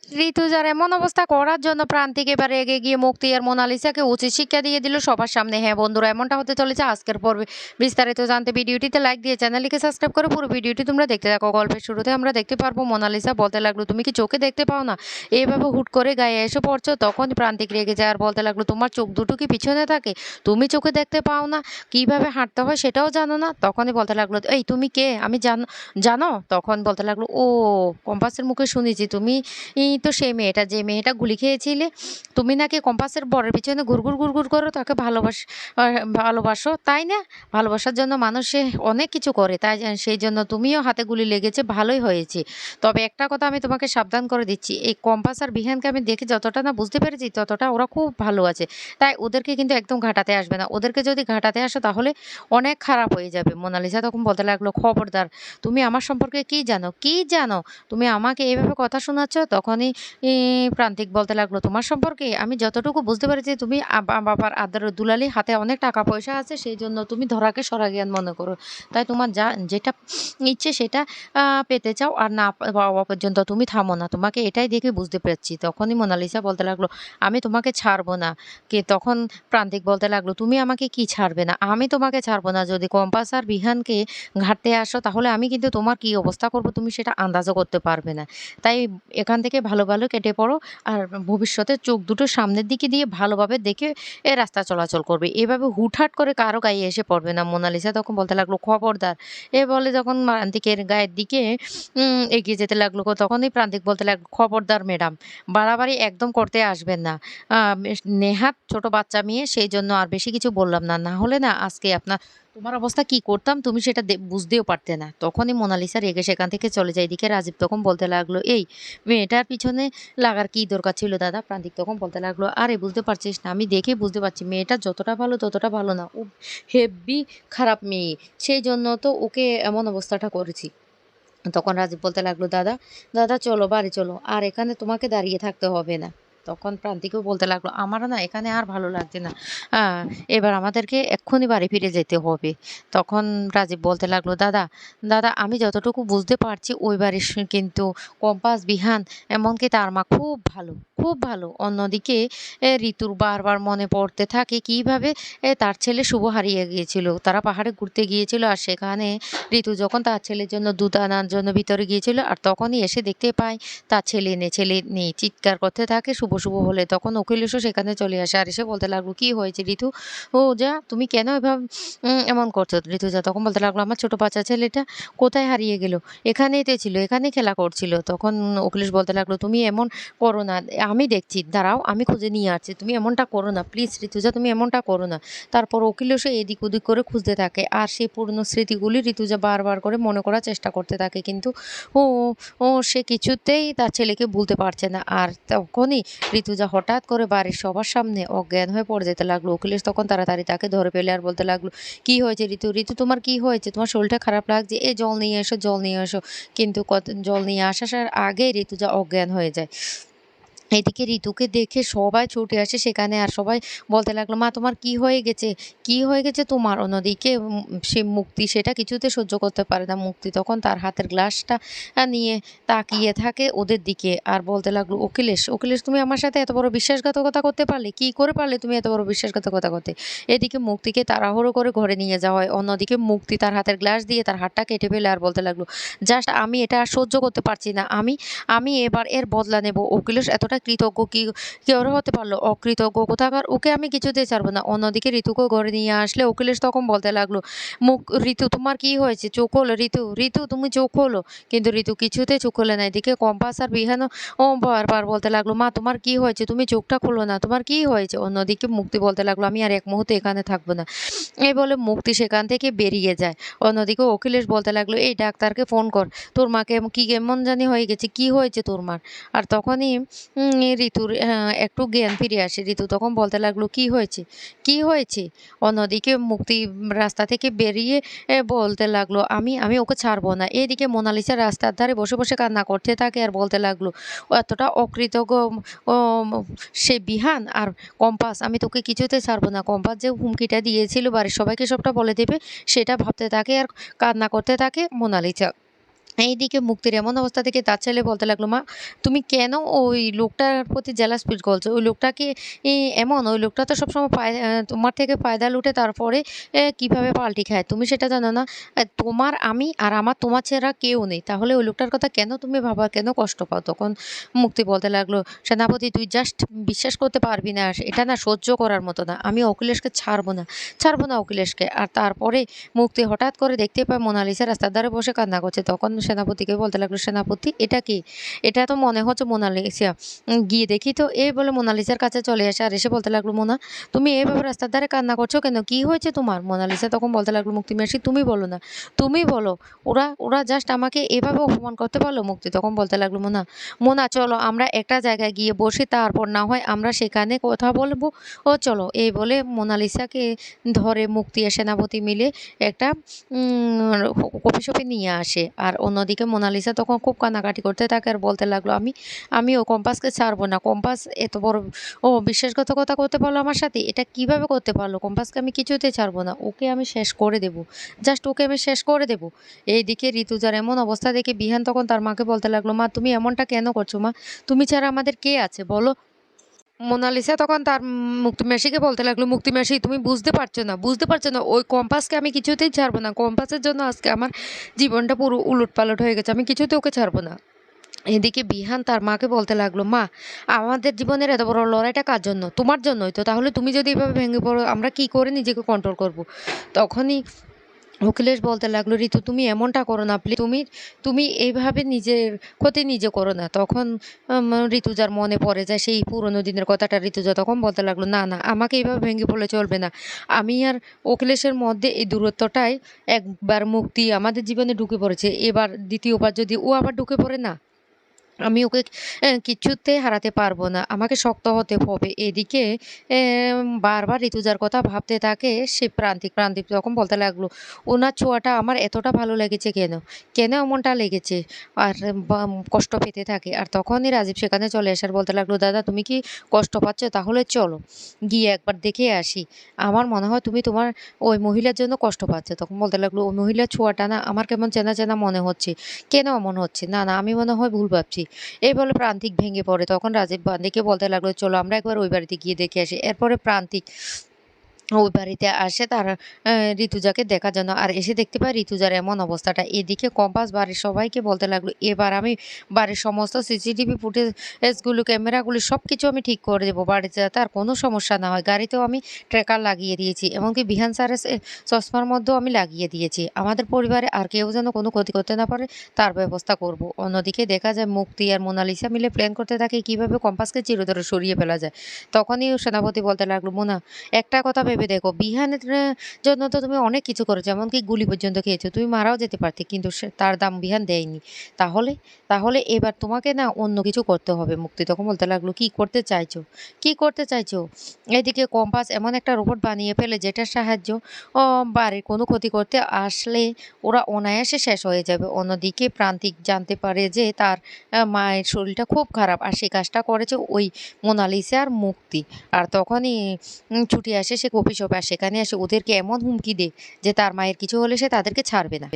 ঋতুজার এমন অবস্থা করার জন্য প্রান্তিক এবার রেগে গিয়ে মুক্তি আর মোনালিসাকে উচিত শিক্ষা দিয়ে দিল সবার সামনে। হ্যাঁ বন্ধুরা, এমনটা হতে চলেছে আজকের পর্বে। বিস্তারিত জানতে ভিডিওটিতে লাইক দিয়ে চ্যানেলটিকে সাবস্ক্রাইব করে পুরো ভিডিওটি তোমরা দেখতে থাকো। গল্পের শুরুতে আমরা দেখতে পারবো মোনালিসা বলতে লাগলো, তুমি কি চোখে দেখতে পাও না? এইভাবে হুট করে গায়ে এসে পড়ছো। তখন প্রান্তিক রেগে যায় আর বলতে লাগলো, তোমার চোখ দুটো কি পিছনে থাকে? তুমি চোখে দেখতে পাও না? কিভাবে হাঁটতে হয় সেটাও জানো না? তখনই বলতে লাগলো, এই তুমি কে? আমি জানো? তখন বলতে লাগলো, ও কম্পাসের মুখে শুনেছি তুমি তো সেই মেয়েটা, যে মেয়েটা গুলি খেয়েছিলে। তুমি নাকি কম্পাসের বরের পিছনে ঘুরঘুর ঘুরঘুর করো, তাকে ভালোবাসো, তাই না? ভালোবাসার জন্য মানুষে অনেক কিছু করে, তাই সেই জন্য তুমিও হাতে গুলি লেগেছে, ভালোই হয়েছে। তবে একটা কথা আমি তোমাকে সাবধান করে দিচ্ছি, এই কম্পাস আর বিহানকে আমি দেখে যতটা না বুঝতে পেরেছি ততটা ওরা খুব ভালো আছে। তাই ওদেরকে কিন্তু একদম ঘাঁটাতে আসবে না। ওদেরকে যদি ঘাঁটাতে আসো তাহলে অনেক খারাপ হয়ে যাবে। মোনালিসা তখন বলতে লাগলো, খবরদার, তুমি আমার সম্পর্কে কি জানো? কি জানো? তুমি আমাকে এভাবে কথা শোনাচ্ছ? তখনই প্রান্তিক বলতে লাগলো, তোমার সম্পর্কে আমি যতটুকু বুঝতে পেরেছি তুমি বাবার আদর দুলালি, হাতে অনেক টাকা পয়সা আছে, সেই জন্য তুমি ধরাকে সরা জ্ঞান মনে করো। তাই তোমার যেটা ইচ্ছে সেটা পেতে চাও, আর না পাওয়া পর্যন্ত তুমি থামো না। তোমাকে এটাই দেখে বুঝতে পারছি। তখনই মোনালিসা বলতে লাগলো, আমি তোমাকে ছাড়বো না। তখন প্রান্তিক বলতে লাগলো, তুমি আমাকে কি ছাড়বে না? আমি তোমাকে ছাড়বো না। যদি কম্পাস আর বিহানকে ঘাঁটতে আসো তাহলে আমি কিন্তু তোমার কি অবস্থা করব তুমি সেটা আন্দাজও করতে পারবে না। তাই এখান থেকে ভালো ভালো কেটে পড়ো, আর ভবিষ্যতে চোখ দুটো সামনের দিকে দিয়ে ভালোভাবে দেখে রাস্তা চলাচল করবে। এভাবে হুটহাট করে কারো গায়ে এসে পড়বে না। মোনালিসা তখন বলতে লাগলো, খবরদার। বলে যখন প্রান্তিকের গায়ের দিকে এগিয়ে যেতে লাগলো, তখনই প্রান্তিক বলতে লাগলো, খবরদার ম্যাডাম, বাড়াবাড়ি একদম করতে আসবেন না। নেহাত ছোট বাচ্চা মেয়ে, সেই জন্য আর বেশি কিছু বললাম না। না হলে না আজকে তোমার অবস্থা কি করতাম তুমি সেটা বুঝতেও পারতে না। তখনই মোনালিসা রেগে সেখান থেকে চলে যায়। এদিকে রাজীব তখন বলতে লাগলো, এই মেয়েটার পিছনে লাগার কি দরকার ছিল দাদা? প্রান্তিক তখন বলতে লাগলো, আরে বুঝতে পারছিস না? আমি দেখে বুঝতে পারছি মেয়েটা যতটা ভালো ততটা ভালো না, ও হেব্বি খারাপ মেয়ে, সেই জন্য তো ওকে এমন অবস্থাটা করেছি। তখন রাজীব বলতে লাগলো, দাদা দাদা চলো বাড়ি চলো, আর এখানে তোমাকে দাঁড়িয়ে থাকতে হবে না। তখন প্রান্তিকও বলতে লাগলো, আমারও না এখানে আর ভালো লাগছে না, আহ, এবার আমাদেরকে এক্ষুনি বাড়ি ফিরে যেতে হবে। তখন রাজীব বলতে লাগলো, দাদা দাদা আমি যতটুকু বুঝতে পারছি ওই বাড়ির কিন্তু কম্পাস বিহান এমনকি তার মা খুব ভালো, খুব ভালো। অন্যদিকে ঋতুর বারবার মনে পড়তে থাকে কিভাবে তার ছেলে শুভ হারিয়ে গিয়েছিল। তারা পাহাড়ে ঘুরতে গিয়েছিল আর সেখানে ঋতু যখন তার ছেলের জন্য দুধ আনার জন্য ভিতরে গিয়েছিল, আর তখনই এসে দেখতে পায় তার ছেলে নেই, চিৎকার করতে থাকে শুভ শুভ বলে। তখন উকিল এসে সেখানে চলে আসে আর এসে বলতে লাগলো, কি হয়েছে ঋতু? ও যা, তুমি কেন এভাবে এমন করছো? ঋতু যা তখন বলতে লাগলো, আমার ছোট বাচ্চা ছেলেটা কোথায় হারিয়ে গেল? এখানেই তো ছিল, এখানেই খেলা করছিল। তখন অখিলেশ বলতে লাগলো, তুমি এমন করো না, আমি দেখছি, দাঁড়াও আমি খুঁজে নিয়ে আসছি, তুমি এমনটা করো না প্লিজ ঋতুজা, তুমি এমনটা করো না। তারপর অখিলেশও এদিক ওদিক করে খুঁজতে থাকে আর সেই পুরনো স্মৃতিগুলি ঋতুজা বারবার করে মনে করার চেষ্টা করতে থাকে, কিন্তু ও ও সে কিছুতেই তার ছেলেকে ভুলতে পারছে না। আর তখনই ঋতুজা হঠাৎ করে বাড়ির সবার সামনে অজ্ঞান হয়ে পড়ে যেতে লাগলো। অখিলেশ তখন তাড়াতাড়ি তাকে ধরে ফেলে আর বলতে লাগলো, কি হয়েছে ঋতু? ঋতু তোমার কি হয়েছে? তোমার শরীরটা খারাপ লাগছে, এ জল নিয়ে এসো, জল নিয়ে এসো। কিন্তু জল নিয়ে আসার আগেই ঋতুজা অজ্ঞান হয়ে যায়। এদিকে ঋতুকে দেখে সবাই ছুটে আসে সেখানে আর সবাই বলতে লাগলো, মা তোমার কি হয়ে গেছে? কি হয়ে গেছে তোমার? অন্যদিকে সে মুক্তি সেটা কিছুতে সহ্য করতে পারে না। মুক্তি তখন তার হাতের গ্লাসটা নিয়ে তাকিয়ে থাকে ওদের দিকে আর বলতে লাগলো, অখিলেশ অখিলেশ তুমি আমার সাথে এত বড় বিশ্বাসঘাতকতা করতে পারলে? কি করে পারলে তুমি এত বড় বিশ্বাসঘাতকতা করতে? এদিকে মুক্তিকে তাড়াহুড়ো করে ঘরে নিয়ে যাওয়া হয়। অন্যদিকে মুক্তি তার হাতের গ্লাস দিয়ে তার হাতটা কেটে ফেলে আর বলতে লাগলো, জাস্ট আমি এটা আর সহ্য করতে পারছি না, আমি আমি এবার এর বদলা নেব। অখিলেশ এতটা কৃতজ্ঞ কি ওর হতে পারলো? অকৃতজ্ঞ কোথাকার, ওকে আমি কিছুতেই ছাড়বো না। অন্যদিকে ঋতুকে ঘরে নিয়ে আসলে অখিলেশ তখন বলতে লাগলো, ঋতু তোমার কি হয়েছে? চোখ হলো ঋতু, ঋতু তুমি চোখ হলো। কিন্তু ঋতু কিছুতেই চোখ খুলে না। এদিকে কম্পাস আর বিহানও বারবার বলতে লাগলো, মা তোমার কি হয়েছে? তুমি চোখটা খুলো না, তোমার কি হয়েছে? অন্যদিকে মুক্তি বলতে লাগলো, আমি আর এক মুহূর্তে এখানে থাকবো না। এই বলে মুক্তি সেখান থেকে বেরিয়ে যায়। অন্যদিকে অখিলেশ বলতে লাগলো, এই ডাক্তারকে ফোন কর, তোর মাকে কি কেমন জানি হয়ে গেছে, কি হয়েছে তোর মার? আর তখনই ঋতুর একটু জ্ঞান ফিরে আসে। ঋতু তখন বলতে লাগলো, কি হয়েছে? কি হয়েছে? অন্যদিকে মুক্তি রাস্তা থেকে বেরিয়ে বলতে লাগলো, আমি আমি ওকে ছাড়বো না। এদিকে মোনালিসা রাস্তার ধারে বসে বসে কান্না করতে থাকে আর বলতে লাগলো, ও এতটা অকৃতজ্ঞ ও সে বিহান আর কম্পাস, আমি তোকে কিছুতে ছাড়বো না। কম্পাস যে হুমকিটা দিয়েছিল বাড়ির সবাইকে সবটা বলে দেবে সেটা ভাবতে থাকে আর কান্না করতে থাকে মোনালিসা। এইদিকে মুক্তির এমন অবস্থা দেখে তার ছেলে বলতে লাগলো, "মা তুমি কেন ওই লোকটার প্রতি জেলাস ফিল করছো? ওই লোকটাকে এমন ওই লোকটা তো সবসময় তোমার থেকে ফায়দা লুটে তারপরে কিভাবে পাল্টি খায় তুমি সেটা জানো না? তোমার আমি আর আমার তোমার ছাড়া কেউ নেই। তাহলে ওই লোকটার কথা কেন তুমি ভাবা, কেন কষ্ট পাও?" তখন মুক্তি বলতে লাগলো, "সেনাপতি তুই জাস্ট বিশ্বাস করতে পারবি না। এটা না সহ্য করার মতো না। আমি অখিলেশকে ছাড়বো না, ছাড়বো না অখিলেশকে।" আর তারপরে মুক্তি হঠাৎ করে দেখতে পায় মোনালিসা রাস্তার ধারে বসে কান্না করছে। তখন সেনাপতিকে বলতে লাগলো, "সেনাপতি এটা কি? এটা তো মনে হচ্ছে মোনালিসা। গিয়ে দেখি তো।" এই বলে মোনালিসার কাছে চলে আসে। আর এসে বলতে লাগলো, "মোনা তুমি এভাবে রাস্তার ধারে কান্না করছো কেন? কি হয়েছে তোমার?" মোনালিসা তখন বলতে লাগলো, "মুক্তি মাসি তুমি বলো না। তুমি বলো। ওরা ওরা জাস্ট আমাকে এভাবে অপমান করতে পারলো?" মুক্তি তখন বলতে লাগলো, "মোনা, মোনা চলো আমরা একটা জায়গায় গিয়ে বসি তারপর না হয় আমরা সেখানে কথা বলবো। ও চলো।" এই বলে মোনালিসাকে ধরে মুক্তি আর সেনাপতি মিলে একটা কফি শপে নিয়ে আসে। আর অন্যদিকে মোনালিসা তখন খুব কান্নাকাটি করতে থাকে আর বলতে লাগলো, আমি ও কম্পাসকে ছাড়বো না। কম্পাস এত বড় বিশ্বাসঘাতকতা করতে পারলো আমার সাথে? এটা কিভাবে করতে পারলো? কম্পাসকে আমি কিছুতেই ছাড়বো না। ওকে আমি শেষ করে দেবো। জাস্ট ওকে আমি শেষ করে দেবো।" এইদিকে ঋতুজার এমন অবস্থা দেখে বিহান তখন তার মাকে বলতে লাগলো, "মা তুমি এমনটা কেন করছো মা? তুমি ছাড়া আমাদের কে আছে বলো?" মোনালিসা তখন তার মুক্তি মাসিকে বলতে লাগলো, "মুক্তি মাসি তুমি বুঝতে পারছো না, বুঝতে পারছো না। ওই কম্পাসকে আমি কিছুতেই ছাড়বো না। কম্পাসের জন্য আজকে আমার জীবনটা পুরো উলটপালট হয়ে গেছে। আমি কিছুতেই ওকে ছাড়বো না।" এদিকে বিহান তার মাকে বলতে লাগলো, "মা আমাদের জীবনের এত বড় লড়াইটা কার জন্য? তোমার জন্যই তো। তাহলে তুমি যদি এভাবে ভেঙে পড়ো আমরা কি করে নিজেকে কন্ট্রোল করব?" তখনই অখিলেশ বলতে লাগলো, "ঋতু তুমি এমনটা করো না প্লিজ। তুমি তুমি এইভাবে নিজের ক্ষতি নিজে করো না।" তখন ঋতুজার মনে পড়ে যায় সেই পুরোনো দিনের কথাটা। ঋতুজা তখন বলতে লাগলো, "না না আমাকে এইভাবে ভেঙে পড়লে চলবে না। আমি আর অখিলেশের মধ্যে এই দূরত্বটাই একবার মুক্তি আমাদের জীবনে ঢুকে পড়েছে। এবার দ্বিতীয়বার যদি ও আবার ঢুকে পড়ে না, আমি ওকে কিছুতেই হারাতে পারবো না। আমাকে শক্ত হতে হবে।" এদিকে বারবার ঋতুজার কথা ভাবতে থাকে সে প্রান্তিক। প্রান্তিক তখন বলতে লাগলো, "ওনার ছোঁয়াটা আমার এতটা ভালো লেগেছে কেন? কেন এমনটা লেগেছে?" আর কষ্ট পেতে থাকে। আর তখনই রাজীব সেখানে চলে আসে আর বলতে লাগলো, "দাদা তুমি কি কষ্ট পাচ্ছ? তাহলে চলো গিয়ে একবার দেখে আসি। আমার মনে হয় তুমি তোমার ওই মহিলার জন্য কষ্ট পাচ্ছ।" তখন বলতে লাগলো, "ওই মহিলার ছোঁয়াটা না আমার কেমন চেনা, চেনা মনে হচ্ছে। কেন এমন হচ্ছে? না, না আমি মনে হয় ভুল ভাবছি।" এই বলে প্রান্তিক ভেঙে পড়ে। তখন রাজীব বান্দিকে বলতে লাগলো, "চলো আমরা একবার ওই বাড়িতে গিয়ে দেখে আসি।" এরপরে প্রান্তিক ওই বাড়িতে আসে তার ঋতুজাকে দেখার জন্য। আর এসে দেখতে পায় ঋতুজার এমন অবস্থাটা। এদিকে কম্পাস বাড়ির সবাইকে বলতে লাগলো, "এবার আমি বাড়ির সমস্ত সিসিটিভি ফুটেজগুলো, ক্যামেরাগুলো সবকিছু আমি ঠিক করে দেবো। বাড়িতে যাতে আর কোনো সমস্যা না হয়। গাড়িতেও আমি ট্র্যাকার লাগিয়ে দিয়েছি। এমনকি বিহান স্যারের চশমার মধ্যেও আমি লাগিয়ে দিয়েছি। আমাদের পরিবারে আর কেউ যেন কোনো ক্ষতি করতে না পারে তার ব্যবস্থা করব।" অন্যদিকে দেখা যায় মুক্তি আর মোনালিসা মিলে প্ল্যান করতে থাকে কীভাবে কম্পাসকে চিরতরে সরিয়ে ফেলা যায়। তখনই সেনাপতি বলতে লাগলো, "মোনা একটা কথা ভেবে দেখো, বিহানের জন্য তো তুমি অনেক কিছু করেছো, এমনকি গুলি পর্যন্ত খেয়েছো। তুমি মারাও যেতে পারতে, কিন্তু তার দাম বিহান দেয়নি। তাহলে তাহলে এবার তোমাকে না অন্য কিছু করতে হবে।" মুক্তি তখন বলতে লাগলো, "কি করতে চাইছো? কি করতে চাইছো?" এদিকে কম্পাস এমন একটা রোবট বানিয়ে ফেলে যেটার সাহায্য বাড়ির কোনো ক্ষতি করতে আসলে ওরা অনায়াসে শেষ হয়ে যাবে। অন্যদিকে প্রান্তিক জানতে পারে যে তার মায়ের শরীরটা খুব খারাপ আর সে কাজটা করেছে ওই মোনালিসা আর মুক্তি। আর তখনই ছুটে আসে সে কফি শপে। আর সেখানে এসে ওদেরকে এমন হুমকি দেয় যে তার মায়ের কিছু হলে সে তাদেরকে ছাড়বে না।